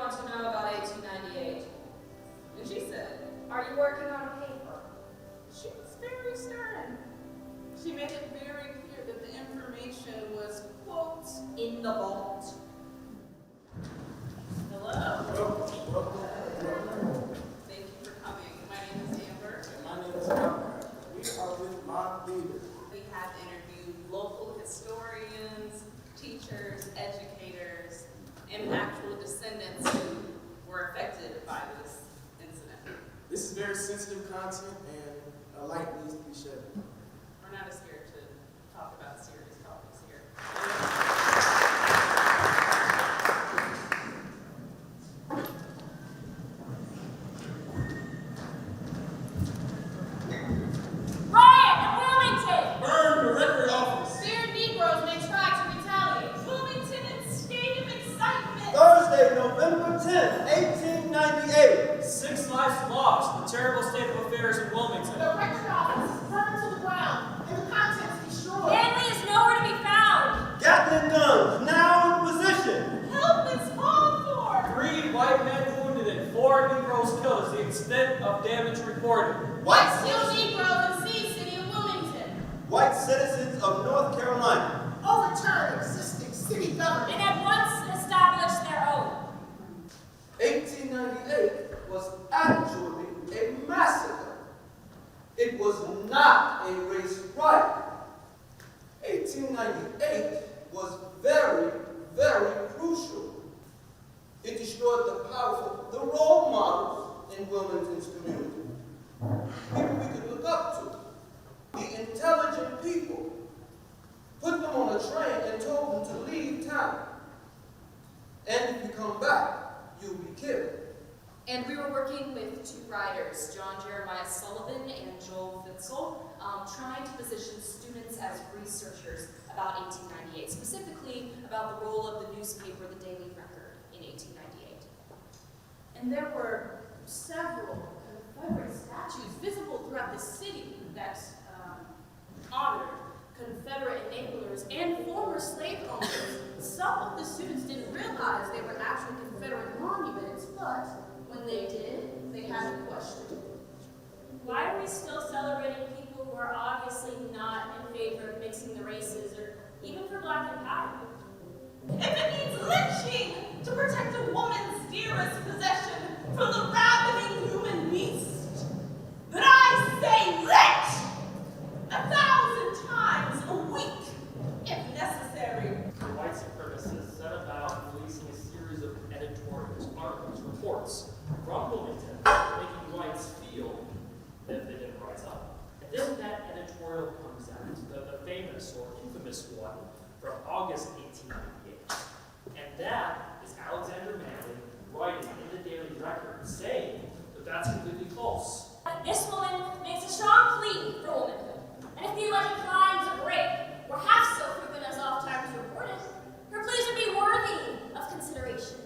want to know about 1898? And she said, Are you working on a paper? She was very stern. She made it very clear that the information was, quote, in the vault. Hello. Thank you for coming. My name is Amber. And my name is Conrad. We are with my leader. We have interviewed local historians, teachers, educators, and actual descendants who were affected by this incident. This is very sensitive content and a light needs to be shed. We're not as scared to talk about serious topics here. Riot in Wilmington! Burn the record office. Feared Negroes may try to retaliate. Wilmington in state of excitement. Thursday, November 10th, 1898. 6 lives lost. The terrible state of affairs in Wilmington. The record office is burned to the ground and the contents destroyed. Manly is nowhere to be found. Gatling guns now in position. Help is called for. 3 white men wounded and 4 Negroes killed is the extent of damage reported. White still Negroes in Sea City of Wilmington. White citizens of North Carolina. Overturn existing city And government. at once establish their own. 1898 was actually a massacre. It was not a race riot. 1898 was very, very crucial. It destroyed the role models in Wilmington's community. People we could look up to. The intelligent people. Put them on a train and told them to leave town. And if you come back, you'll be killed. and we were working with 2 writers, John Jeremiah Sullivan and Joel Fitzel, trying to position students as researchers about 1898, specifically about the role of the newspaper, the Daily Record, in 1898. And there were several Confederate statues visible throughout the city that honored Confederate enablers and former slave owners. Some of the students didn't realize they were actually Confederate monuments, but when they did, they had a question. Why are we still celebrating people who are obviously not in favor of mixing the races, or even for black empowerment? If it means lynching to protect a woman's dearest possession from the ravening human beast, then I say lynch 1,000 times a week, if necessary. The white supremacists set about releasing a series of editorials, articles, reports from Wilmington, making whites feel that they didn't rise up. And then that editorial comes out, the famous or infamous one from August 1898. And that is Alexander Manley writing in the Daily Record saying that that's completely false. This woman makes a strong plea for womanhood, and if the alleged crimes of rape were half so frequent as oft-times reported, her pleas would be worthy of consideration.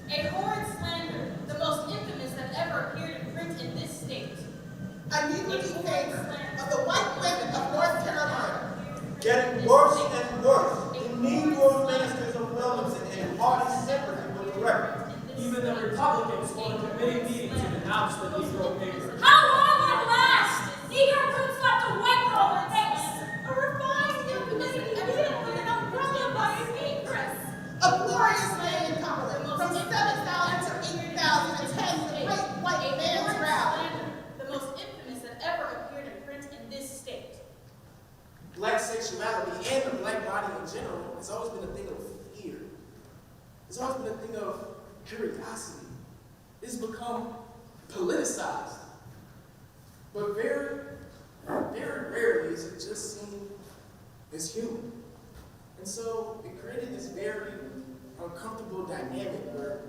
A horrid slander, the most infamous that ever appeared in print in this state. A Negro defaced of the white women of North Carolina. Getting worse and worse. The Negro ministers of Wilmington in hearty sympathy with the record. Even the Republicans hold a committee meeting to denounce the Negro paper. How long will it last? Negro recruits left a white girl with face. A refined infamous hidden with an umbrella by a negress. A glorious land in Cumberland. From 7,000 to 8,010, the great white man's rally. The most infamous that ever appeared in print in this state. Black sexuality and the black body in general has always been a thing of fear. It's always been a thing of curiosity. It's become politicized. But very, very rarely is it just seen as human. And so it created this very uncomfortable dynamic where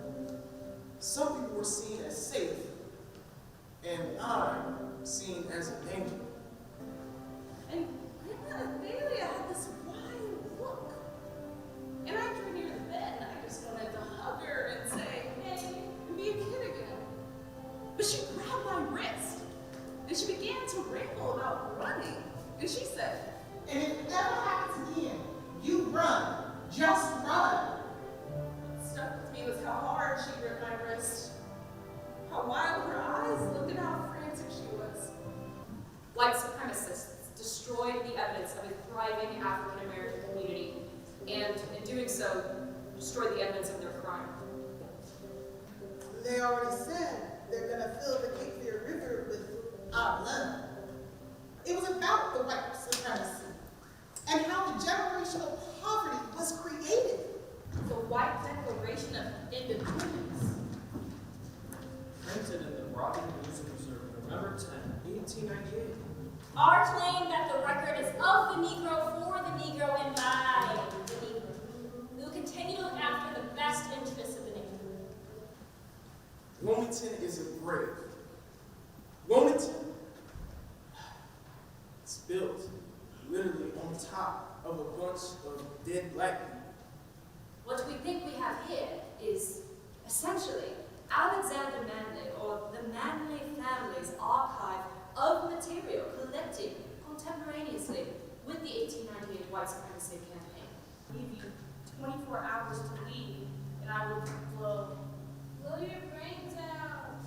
some people were seen as safe and I'm seen as a danger. And Grandma Amelia had this wild look. And I drew near the bed and I just wanted to hug her and say, hey, and be a kid again. But she grabbed my wrist and she began to ramble about running. And she said, And if it ever happens again, you run. Just run. what stuck with me so destroy the evidence of their crime. They already said they're gonna fill the Cape Fear River with our blood. It was about the white supremacy and how the generational poverty was created. The White Declaration of Independence. Printed in the Brocken News and Observer, November 10, 1898. Our claim that the record is of the Negro, for the Negro, and by the Negro. We will continue to look after the best interests of the Negro. Wilmington is a grave. Wilmington, it's built literally on top of a bunch of dead black people. What we think we have here is essentially Alexander Manley, or the Manley family's archive of material collected contemporaneously with the 1898 white supremacy campaign. I'll give you 24 hours to leave, and I will blow your brains out.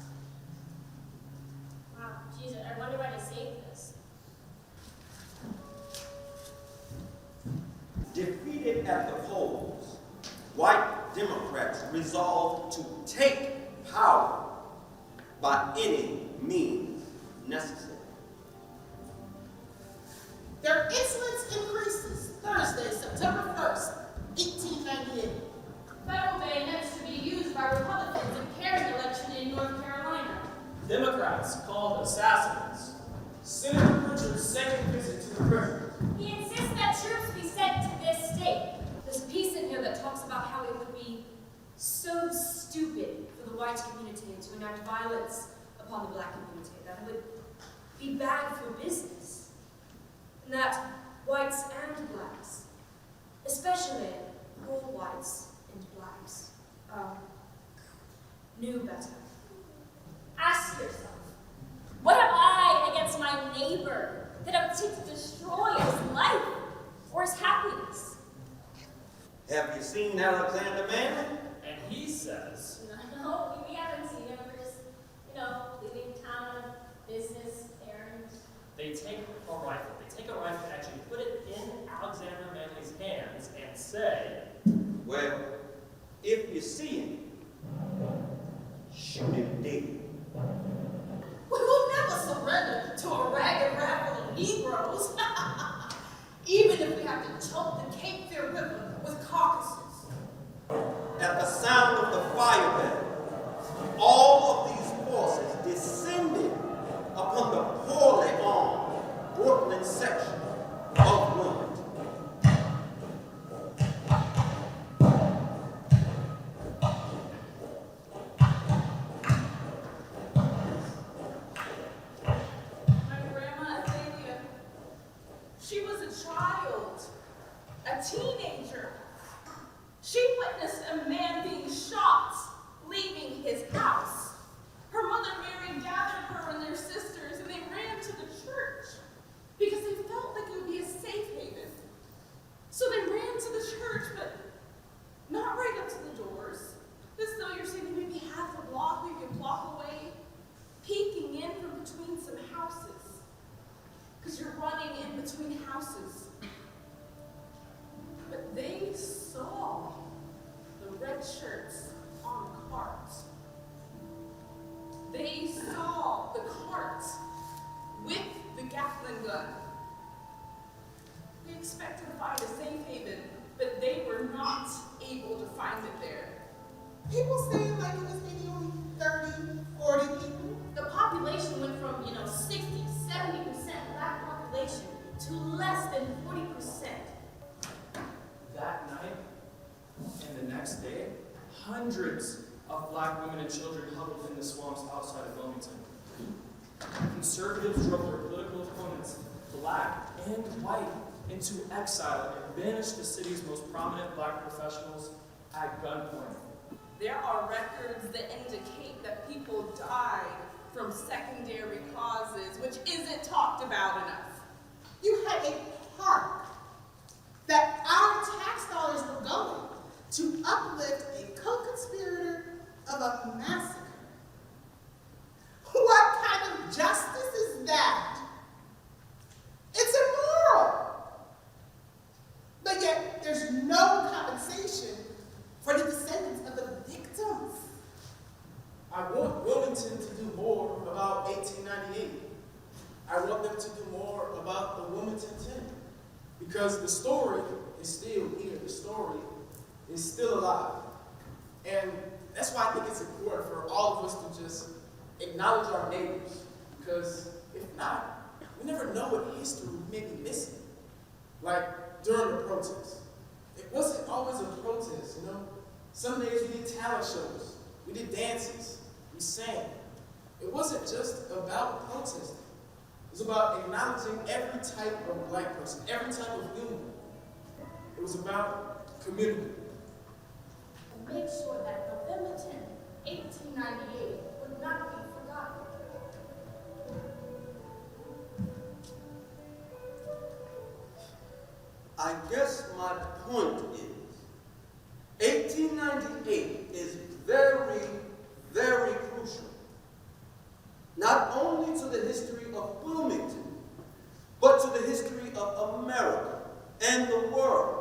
Wow, Jesus, I wonder why they saved this. Defeated at the polls, white Democrats resolved to take power by any means necessary. Their insolence increases Thursday, September 1st, 1898. Federal bayonets to be used by Republicans in Perry's election in North Carolina. Democrats called assassins. Senator Pritchard's second visit to the president. He insists that troops be sent to this state. There's a piece in here that talks about how it would be so stupid for the white community to enact violence upon the black community, that it would be bad for business, and that whites and blacks, especially all whites and blacks, knew better. Ask yourself, what have I against my neighbor that I would seek to destroy his life or his happiness? Have you seen Alexander Manley? And he says, No, we haven't seen him. We're just, leaving town on business errands. they take a rifle. They take a rifle and actually put it in Alexander Manley's hands and say, Well, if you see him, shoot him dead. We will never surrender to a ragged rabble of Negroes, even if we have to choke the Cape Fear River with carcasses. At the sound of the fire bell, all of these forces descended upon the poorly armed Brooklyn section of Wilmington. My grandma, Athenia, she was a child, a teenager. She witnessed a man being shot, leaving his house. Her mother, Mary, gathered her and their sisters, and they ran to the church because they felt like it would be a safe haven. So they ran to the church, but not right up to the doors. As though you're saying maybe half a block, maybe a block away, peeking in from between some houses. Because you're running in between houses. But they saw the red shirts on carts. They saw the carts with the Gatling gun. They expected to find a safe haven, but they were not able to find it there. People say like it was maybe only 30, 40 people. The population went from, 60, 70% black population to less than 40%. that night and the next day, hundreds of black women and children huddled in the swamps outside of Wilmington. Conservatives drove their political opponents, black and white, into exile and banished the city's most prominent black professionals at gunpoint. There are records that indicate that people died from secondary causes, which isn't talked about enough. You had a park that our tax dollars were going to uplift a co-conspirator of a massacre. What kind of justice is that? It's immoral. But yet, there's no compensation because the story is still here. The story is still alive. And that's why I think it's important for all of us to just acknowledge our neighbors. Because if not, we never know what history we may be missing. Like during the protest. It wasn't always a protest, you know? Some days we did talent shows. We did dances. We sang. It wasn't just about protesting. It was about acknowledging every type of black person, every type of human. It was about community. And make sure that November 10, 1898 would not be forgotten. I guess my point is, 1898 is very, very crucial. Not only to the history of Wilmington, but to the history of America and the world.